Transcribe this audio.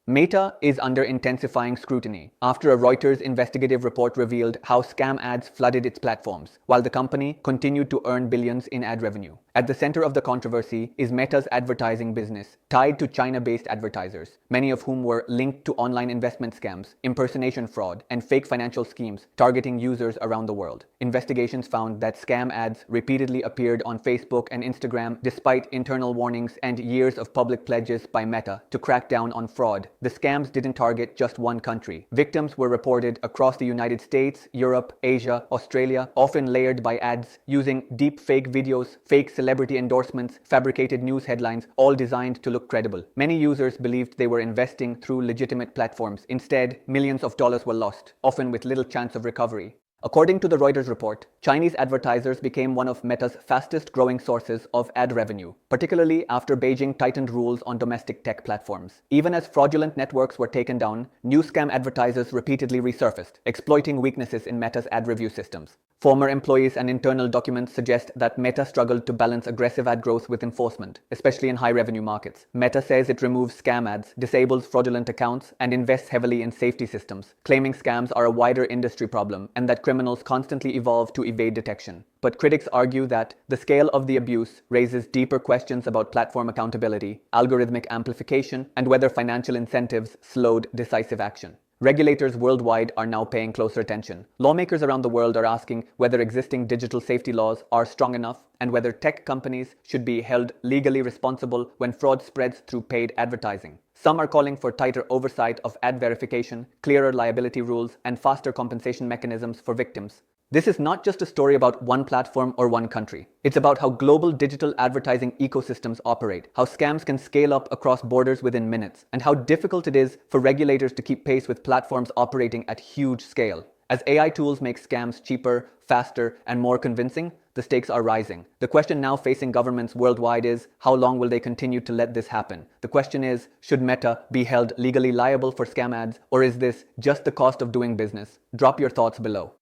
Meta is under intensifying scrutiny after a Reuters investigative report revealed how scam ads flooded its platforms, while the company continued to earn billions in ad revenue. At the center of the controversy is Meta's advertising business, tied to China-based advertisers, many of whom were linked to online investment scams, impersonation fraud, and fake financial schemes targeting users around the world. Investigations found that scam ads repeatedly appeared on Facebook and Instagram despite internal warnings and years of public pledges by Meta to crack down on fraud. The scams didn't target just one country. Victims were reported across the United States, Europe, Asia, Australia, often layered by ads using deep fake videos, fake celebrity endorsements, fabricated news headlines, all designed to look credible. Many users believed they were investing through legitimate platforms. Instead, millions of dollars were lost, often with little chance of recovery. According to the Reuters report, Chinese advertisers became one of Meta's fastest growing sources of ad revenue, particularly after Beijing tightened rules on domestic tech platforms. Even as fraudulent networks were taken down, new scam advertisers repeatedly resurfaced, exploiting weaknesses in Meta's ad review systems. Former employees and internal documents suggest that Meta struggled to balance aggressive ad growth with enforcement, especially in high-revenue markets. Meta says it removes scam ads, disables fraudulent accounts, and invests heavily in safety systems, claiming scams are a wider industry problem and that criminals constantly evolve to evade detection. But critics argue that the scale of the abuse raises deeper questions about platform accountability, algorithmic amplification, and whether financial incentives slowed decisive action. Regulators worldwide are now paying closer attention. Lawmakers around the world are asking whether existing digital safety laws are strong enough and whether tech companies should be held legally responsible when fraud spreads through paid advertising. Some are calling for tighter oversight of ad verification, clearer liability rules, and faster compensation mechanisms for victims. This is not just a story about one platform or one country. It's about how global digital advertising ecosystems operate, how scams can scale up across borders within minutes, and how difficult it is for regulators to keep pace with platforms operating at huge scale. As AI tools make scams cheaper, faster, and more convincing, the stakes are rising. The question now facing governments worldwide is, how long will they continue to let this happen? The question is, should Meta be held legally liable for scam ads, or is this just the cost of doing business? Drop your thoughts below.